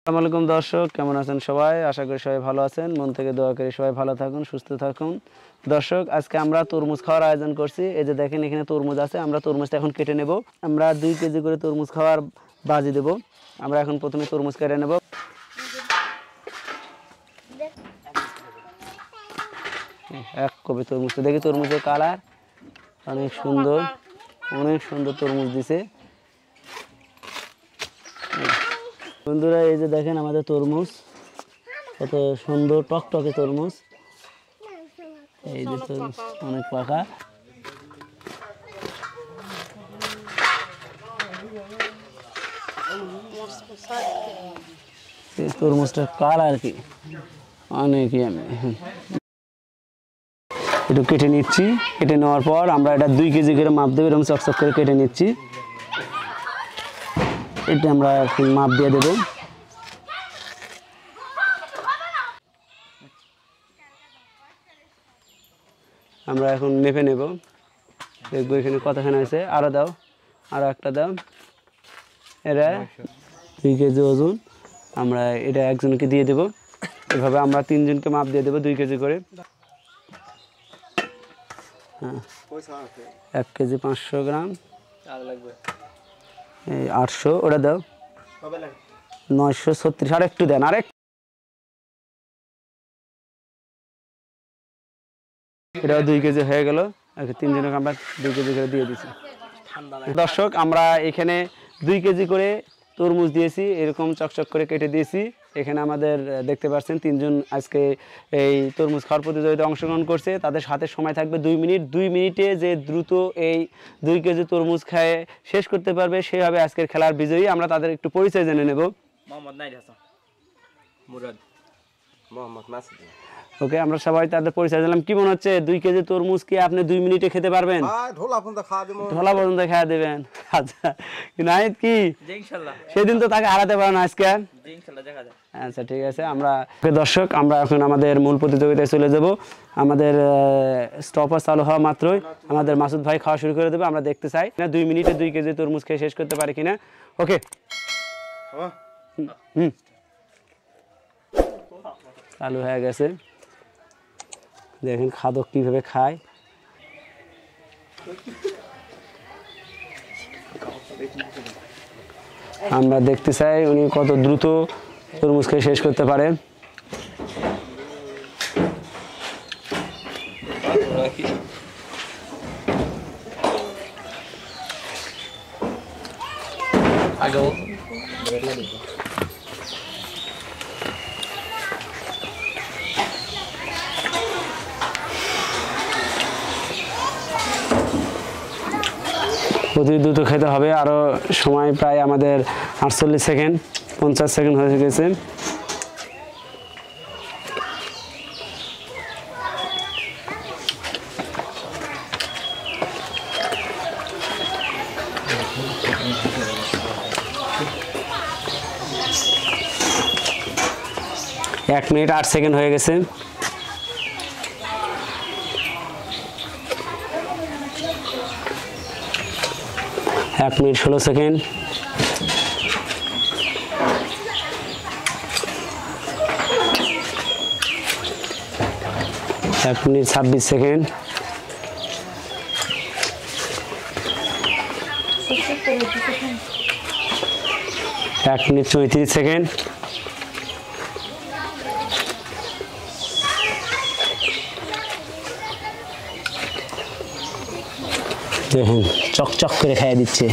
আসসালামু আলাইকুম দর্শক, কেমন আছেন সবাই? আশা করি সবাই ভালো আছেন। মন থেকে দোয়া করি সবাই ভালো থাকুন, সুস্থ থাকুন। দর্শক, আজকে আমরা তরমুজ খাওয়ার আয়োজন করছি। এই যে দেখেন, এখানে তরমুজ আছে। আমরা তরমুজটা এখন কেটে নেব। আমরা 2 কেজি করে তরমুজ খাওয়ার বাজি দেব। আমরা এখন প্রথমে তরমুজ কেটে নেব। এক কপি তরমুজটা দেখি, তরমুজের কালার অনেক সুন্দর, অনেক সুন্দর তরমুজ দিছে। বন্ধুরা, এই যে দেখেন আমাদের তরমুজ কত সুন্দর টকটকে তরমুজ। এই যে তরমুজ অনেক পাকা। এই তরমুজটার কালার কি অনেক একটু কেটে নিচ্ছি। কেটে নেওয়ার পর আমরা এটা 2 কেজি করে মাপ দেবো। এরকম চকচক করে কেটে নিচ্ছি। এটা আমরা এখন মাপ দিয়ে দেবো। আমরা এখন মেপে নেব, দেখবো এখানে কতখানি আছে। আরও দাও, আরও একটা দাও। এটা 2 কেজি ওজন। আমরা এটা একজনকে দিয়ে দেব। এভাবে আমরা 3 জনকে মাপ দিয়ে দেবো 2 কেজি করে। হ্যাঁ, 1 কেজি 500 গ্রাম, এই 800। ওটা দাও 936। আর একটু দেন, আরেক। এটাও 2 কেজি হয়ে গেল। 3 জনকে আমরা 2 কেজি করে দিয়ে দিচ্ছি। দর্শক, আমরা এখানে 2 কেজি করে তরমুজ দিয়েছি, এরকম চকচক করে কেটে দিয়েছি। এখানে আমাদের দেখতে পাচ্ছেন 3 জন আজকে এই তরমুজ খাওয়ার প্রতিযোগিতায় অংশগ্রহণ করছে। তাদের সাথে সময় থাকবে 2 মিনিট। 2 মিনিটে যে দ্রুত এই 2 কেজি তরমুজ খায় শেষ করতে পারবে, সে হবে আজকের খেলার বিজয়ী। আমরা তাদের একটু পরিচয় জেনে নেব। মোহাম্মদ নাইর হাসান, মুরাদ, মোহাম্মদ মাসুদ। ওকে, আমরা সবাই তাদের পরিচয় দিলাম। কি মনে হচ্ছে 2 কেজি তরমুজ কি আপনি 2 মিনিটে খেতে পারবেন? ঢোলা পর্যন্ত খাওয়া দেবো। ঢোলা পর্যন্ত খাওয়া দেবেন? আচ্ছা, নাহিদ কি ইনশাআল্লাহ সেদিন তো তাকে হারাতে পারেন, আজকে ইনশাআল্লাহ দেখা যায়। আচ্ছা, ঠিক আছে। আমরা দর্শক, আমরা এখন আমাদের মূল প্রতিযোগিতায় চলে যাব। আমাদের স্টপার চালু হওয়া মাত্রই আমাদের মাসুদ ভাই খাওয়া শুরু করে দেবে। আমরা দেখতে চাই না 2 মিনিটে 2 কেজি তরমুজ খেয়ে শেষ করতে পারে কিনা। ওকে, চালু হয়ে গেছে। দেখেন খাদক কিভাবে খায়। আমরা দেখতে চাই উনি কত দ্রুত তরমুজ খেয়ে শেষ করতে পারে। অতি দ্রুত খেতে হবে। আরও সময় প্রায় আমাদের 48 সেকেন্ড, 50 সেকেন্ড হয়ে গেছে। এক মিনিট 8 সেকেন্ড হয়ে গেছে। এক মিনিট 16 সেকেন্ড। এক মিনিট 26 সেকেন্ড। এক মিনিট 34 সেকেন্ড। দেখুন চকচক করে খাইয়ে দিচ্ছে।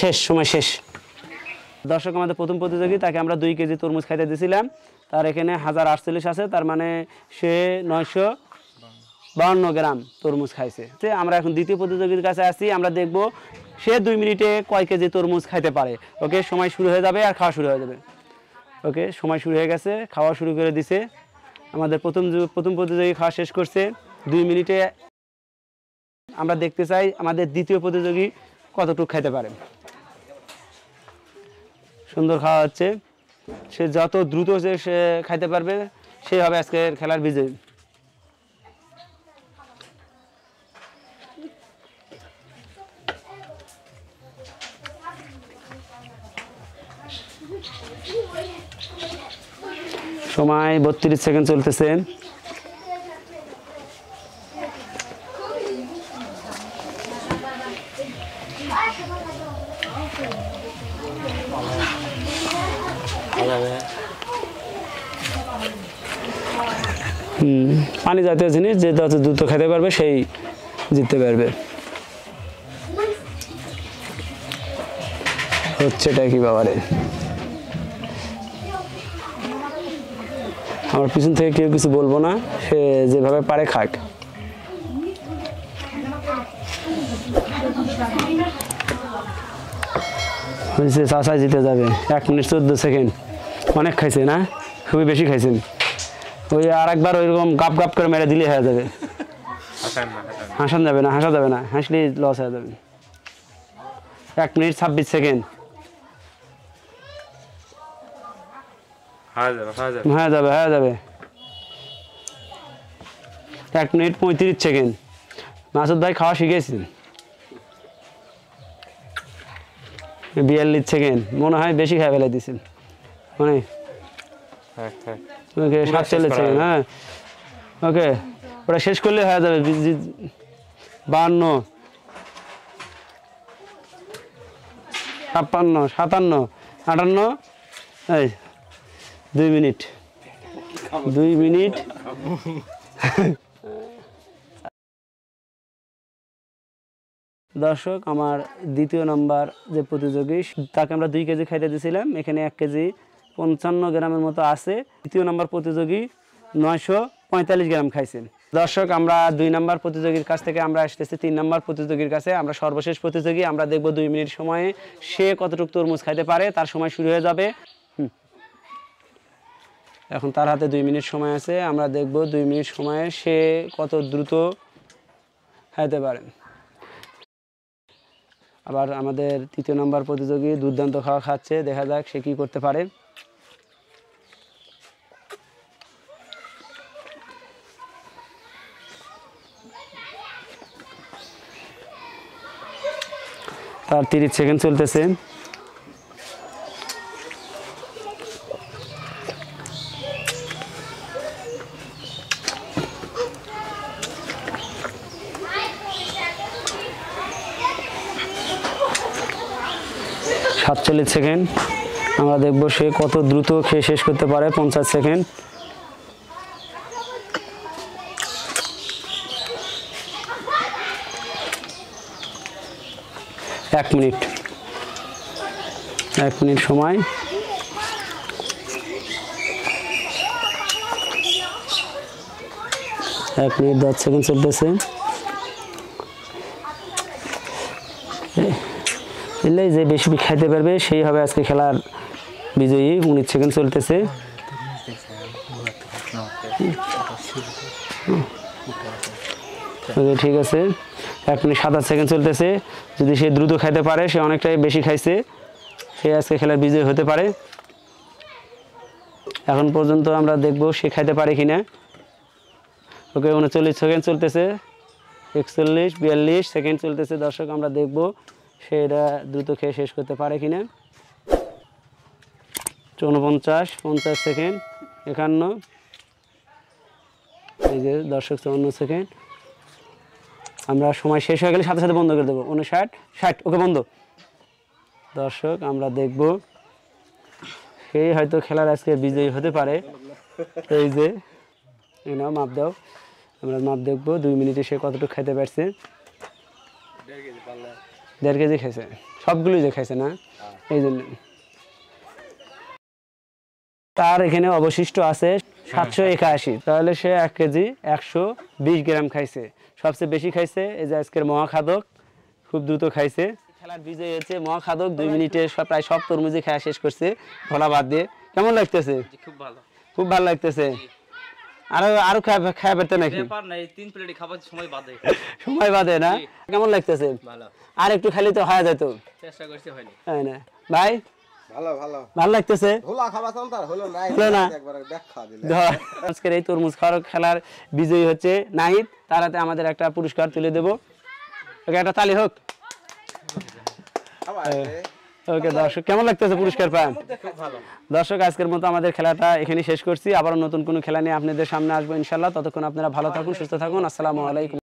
শেষ, সময় শেষ। দর্শক, আমাদের প্রথম প্রতিযোগী, তাকে আমরা 2 কেজি তরমুজ খাইতে দিয়েছিলাম। তার এখানে 1048 আছে, তার মানে সে 952 গ্রাম তরমুজ খাইছে। আমরা এখন দ্বিতীয় প্রতিযোগীর কাছে আসি। আমরা দেখব সে 2 মিনিটে কয় কেজি তরমুজ খাইতে পারে। ওকে, সময় শুরু হয়ে যাবে আর খাওয়া শুরু হয়ে যাবে। ওকে, সময় শুরু হয়ে গেছে, খাওয়া শুরু করে দিছে। আমাদের প্রথম প্রতিযোগী খাওয়া শেষ করছে 2 মিনিটে। আমরা দেখতে চাই আমাদের দ্বিতীয় প্রতিযোগী কতটুকু খাইতে পারে। সুন্দর খাওয়া হচ্ছে। সে যত দ্রুত সে খাইতে পারবে সেই হবে আজকের খেলার বিজয়ী। সময় 32 সেকেন্ড চলতেছে। পানি জাতীয় জিনিস যে যত দ্রুত খেতে পারবে সেই জিততে পারবে। হচ্ছেটা কি বাবারে, আমার পিছন থেকে কেউ কিছু বলবো না, সে যেভাবে পারে খাক। হয়েছে, চাষায় জিতে যাবে। 1 মিনিট 14 সেকেন্ড, অনেক খাইছে না, খুবই বেশি খাইছেন। ওই আর একবার ওইরকম গাপ গাপ করে মেরে দিলে হয়ে যাবে। হাসান যাবে না, হাসা যাবে না, হাসলে লস হয়ে যাবে। 1 মিনিট 26 সেকেন্ড, হয়ে যাবে, হয়ে যাবে। 1 মিনিট 35 সেকেন্ড। মাসুদ ভাই খাওয়া শিখেছেন। 42 সেকেন্ড, মনে হয় বেশি খাই ফেলে দিয়েছেন, মানে ওকে 47 সেকেন্ড। হ্যাঁ ওকে, ওটা শেষ করলে হয়ে যাবে। 52, 56, 57, 58, এই 2 মিনিট, 2 মিনিট। দর্শক, আমার দ্বিতীয় নাম্বার যে প্রতিযোগী, তাকে আমরা 2 কেজি খাইতে দিয়েছিলাম। এখানে 1 কেজি 55 গ্রামের মতো আছে। দ্বিতীয় নাম্বার প্রতিযোগী 945 গ্রাম খাইছেন। দর্শক, আমরা 2 নাম্বার প্রতিযোগীর কাছ থেকে আমরা আসতেছি 3 নাম্বার প্রতিযোগীর কাছে। আমরা সর্বশেষ প্রতিযোগী, আমরা দেখব 2 মিনিট সময়ে সে কতটুকু তরমুজ খাইতে পারে। তার সময় শুরু হয়ে যাবে। এখন তার হাতে 2 মিনিট সময় আছে। আমরা দেখব 2 মিনিট সময়ে সে কত দ্রুত খাইতে পারে। আবার আমাদের 3য় নাম্বার প্রতিযোগী দুর্দান্ত খাওয়া খাচ্ছে, দেখা যাক সে কি করতে পারে। তার 30 সেকেন্ড চলতেছে। সেকেন্ড, আমরা দেখব সে কত দ্রুত খেয়ে শেষ করতে পারে। 50 সেকেন্ড, 1 মিনিট, 1 মিনিট সময়। 1 মিনিট 10 সেকেন্ড চলতেছে। যে বেশি খাইতে পারবে সেই হবে আজকে খেলার বিজয়ী। 19 সেকেন্ড চলতেছে। ঠিক আছে, 1 মিনিট 27 সেকেন্ড চলতেছে। যদি সে দ্রুত খাইতে পারে, সে অনেকটাই বেশি খাইছে, সে আজকে খেলার বিজয়ী হতে পারে। এখন পর্যন্ত আমরা দেখব সে খাইতে পারে কিনা। ওকে, 39 সেকেন্ড চলতেছে। 41, 42 সেকেন্ড চলতেছে। দর্শক, আমরা দেখব সে এটা দ্রুত খেয়ে শেষ করতে পারে কিনা। 49, 50 সেকেন্ড, 51, এই যে দর্শক 54 সেকেন্ড। আমরা সময় শেষ হয়ে গেলে সাথে সাথে বন্ধ করে দেবো। 59, 60, ওকে বন্ধ। দর্শক, আমরা দেখব সেই হয়তো খেলার আজকে বিজয়ী হতে পারে। এই যে নাও, মাপ দাও, আমরা মাপ দেখবো 2 মিনিটে সে কতটুকু খাইতে পারছে। 1.5 কেজি খাইছে, সবগুলোই যে খাইছে না, এই জন্য। তার এখানে অবশিষ্ট আছে 781, তাহলে সে 1 কেজি 120 গ্রাম খাইছে। সবচেয়ে বেশি খাইছে এই যে আজকের মহাখাদক, খুব দ্রুত খাইছে। খেলার বিজয় হয়েছে মহাখাদক। 2 মিনিটে প্রায় সব তরমুজই খাওয়া শেষ করছে, ধলা বাদ দিয়ে। কেমন লাগতেছে? খুব ভালো, খুব ভালো লাগতেছে। আরো খাওয়া পেতে নাকি? ব্যাপার নাই, 3 প্লেট খাবার সময় বাদে, সময় বাদে না? কেমন লাগতেছে? ভালো। আর একটু খালি তো হয়ে যেত, চেষ্টা করছি, হয়নি। তাই না ভাই? ভালো ভালো ভালো লাগতেছে ধোলা খাবার তো তার হলো নাই হলো না। একবার দেখা দিলে আজকের এই তরমুজ খাওয়ার খেলার বিজয়ী হচ্ছে নাহিদ, তার হাতে আমাদের একটা পুরস্কার তুলে দেবো। ওকে, একটা তালি হোক। আবার ওকে দর্শক, কেমন লাগতেছে পুরস্কার পান? ভালো দর্শক, আজকের মতো আমাদের খেলাটা এখানেই শেষ করছি। আবারও নতুন কোনো খেলা নিয়ে আপনাদের সামনে আসবো ইনশাল্লাহ। ততক্ষণ আপনারা ভালো থাকুন, সুস্থ থাকুন। আসসালামু আলাইকুম।